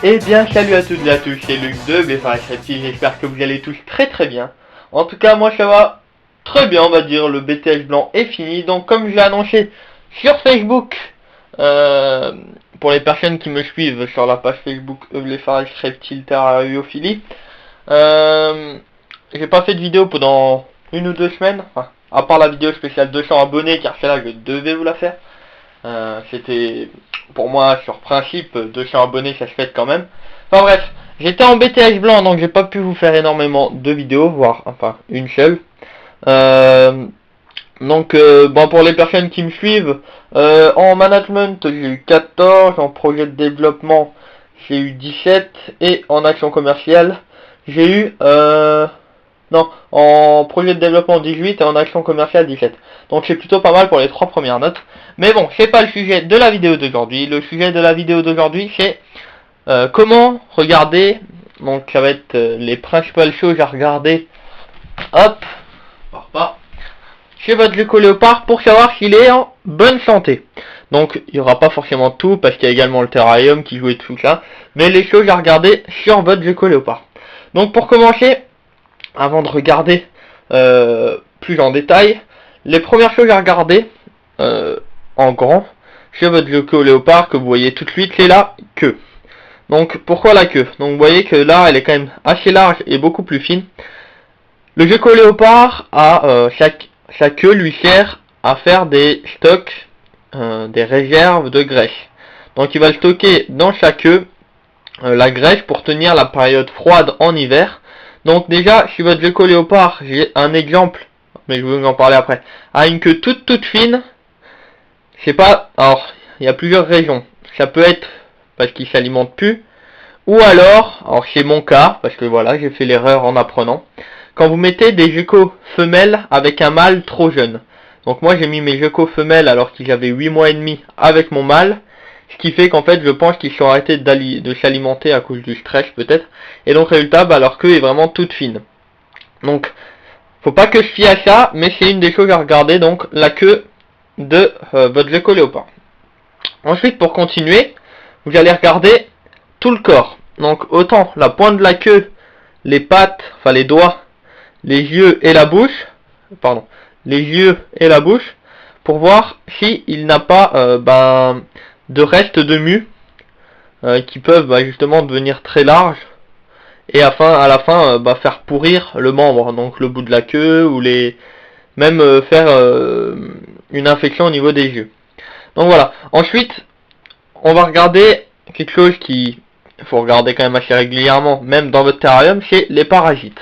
Eh bien, salut à toutes et à tous, c'est Luc de BFRS Reptile, j'espère que vous allez tous très bien. En tout cas, moi ça va très bien, on va dire, le BTS blanc est fini. Donc comme je l'ai annoncé sur Facebook, pour les personnes qui me suivent sur la page Facebook BFRS Reptile Terrariophilie, j'ai pas fait de vidéo pendant 1 ou 2 semaines, enfin, à part la vidéo spéciale 200 abonnés, car celle-là je devais vous la faire. C'était pour moi sur principe 200 abonnés ça se fait quand même. Enfin bref, j'étais en BTS blanc donc j'ai pas pu vous faire énormément de vidéos, voire enfin une seule. Bon, pour les personnes qui me suivent, en management j'ai eu 14, en projet de développement j'ai eu 17 et en action commerciale j'ai eu non, en projet de développement 18 et en action commerciale 17. Donc c'est plutôt pas mal pour les 3 premières notes. Mais bon, c'est pas le sujet de la vidéo d'aujourd'hui. Le sujet de la vidéo d'aujourd'hui, c'est comment regarder. Donc ça va être les principales choses à regarder. Hop, pas. Chez votre gecko léopard pour savoir s'il est en bonne santé. Donc il n'y aura pas forcément tout parce qu'il y a également le terrarium qui joue et tout ça. Mais les choses à regarder sur votre gecko léopard. Donc pour commencer, avant de regarder plus en détail, les premières choses à regarder en grand chez votre gecko léopard que vous voyez tout de suite, c'est la queue. Donc pourquoi la queue? Donc vous voyez que là elle est quand même assez large et beaucoup plus fine. Le gecko léopard a sa queue lui sert à faire des stocks, des réserves de graisse. Donc il va le stocker dans sa queue, la graisse, pour tenir la période froide en hiver. Donc déjà, si votre gecko léopard, j'ai un exemple, mais je vais vous en parler après, a une queue toute fine, c'est pas... Alors, il y a plusieurs raisons. Ça peut être parce qu'il s'alimente plus, ou alors c'est mon cas, parce que voilà, j'ai fait l'erreur en apprenant, quand vous mettez des geckos femelles avec un mâle trop jeune. Donc moi j'ai mis mes geckos femelles alors qu'ils avaient 8 mois et demi avec mon mâle, ce qui fait qu'en fait je pense qu'ils sont arrêtés de s'alimenter à cause du stress peut-être. Et donc résultat, leur queue est vraiment toute fine. Donc faut pas que je fie à ça, mais c'est une des choses à regarder, donc la queue de votre gecko léopard. Ensuite, pour continuer, vous allez regarder tout le corps. Donc autant la pointe de la queue, les pattes, enfin les doigts, les yeux et la bouche, pour voir s'il n'a pas de restes de mue qui peuvent justement devenir très larges et à la fin faire pourrir le membre, donc le bout de la queue, ou même faire une infection au niveau des yeux. Donc voilà. Ensuite, on va regarder quelque chose qu'il faut regarder quand même assez régulièrement, même dans votre terrarium, c'est les parasites.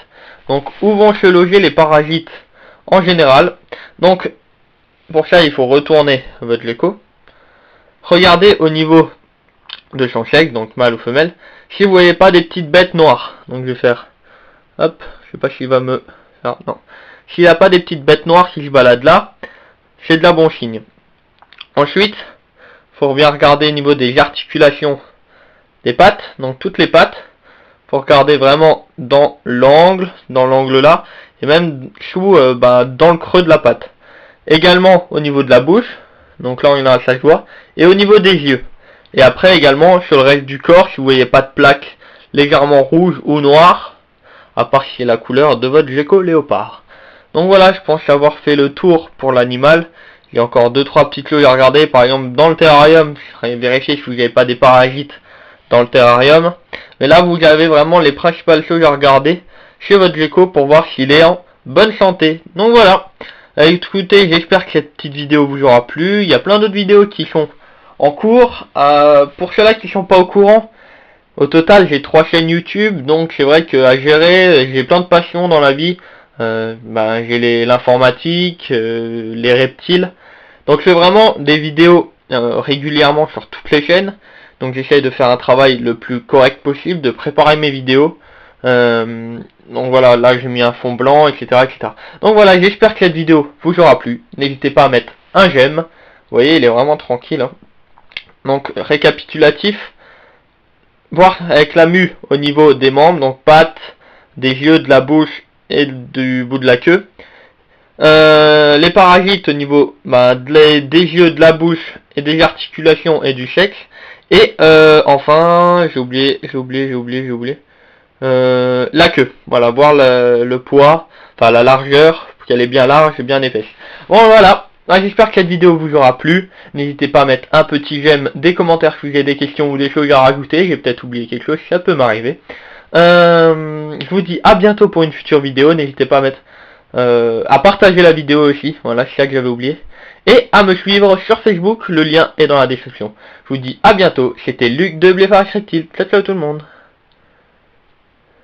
Donc où vont se loger les parasites en général? Donc pour ça, il faut retourner votre gecko. Regardez au niveau de son sexe, donc mâle ou femelle, si vous voyez pas des petites bêtes noires. Donc je vais faire, hop, je sais pas s'il va me faire, non. S'il n'y a pas des petites bêtes noires qui se baladent là, c'est de la bon signe. Ensuite, faut bien regarder au niveau des articulations des pattes, donc toutes les pattes. Faut regarder vraiment dans l'angle là, et même sous, dans le creux de la patte. Également au niveau de la bouche, donc là on a ça se voit, et au niveau des yeux. Et après également sur le reste du corps, si vous voyez pas de plaques légèrement rouges ou noires, à part si c'est la couleur de votre gecko léopard. Donc voilà, je pense avoir fait le tour pour l'animal. Il y a encore 2-3 petites choses à regarder, par exemple dans le terrarium, je serais vérifier si vous n'avez pas des parasites dans le terrarium. Mais là vous avez vraiment les principales choses à regarder chez votre gecko pour voir s'il est en bonne santé. Donc voilà. Écoutez, j'espère que cette petite vidéo vous aura plu. Il y a plein d'autres vidéos qui sont en cours. Pour ceux-là qui sont pas au courant, au total j'ai 3 chaînes YouTube, donc c'est vrai qu'à gérer, j'ai plein de passions dans la vie. J'ai l'informatique, les reptiles. Donc c'est vraiment des vidéos régulièrement sur toutes les chaînes. Donc j'essaye de faire un travail le plus correct possible, de préparer mes vidéos. Donc voilà, là j'ai mis un fond blanc, etc. Donc voilà, j'espère que cette vidéo vous aura plu. N'hésitez pas à mettre un j'aime. Vous voyez, il est vraiment tranquille. Donc récapitulatif. Voir avec la mue au niveau des membres, donc pattes, des yeux, de la bouche et du bout de la queue. Les parasites au niveau des yeux, de la bouche et des articulations et du sexe. Et enfin, j'ai oublié. La queue, voilà, voir le poids, enfin la largeur, qu'elle est bien large et bien épaisse. Bon voilà, j'espère que cette vidéo vous aura plu. N'hésitez pas à mettre un petit j'aime, des commentaires si vous avez des questions ou des choses à rajouter. J'ai peut-être oublié quelque chose, ça peut m'arriver. Je vous dis à bientôt pour une future vidéo. N'hésitez pas à mettre, à partager la vidéo aussi, voilà, c'est ça que j'avais oublié. Et à me suivre sur Facebook, le lien est dans la description. Je vous dis à bientôt, c'était Luc de Bléphare Reptile. Ciao ciao tout le monde.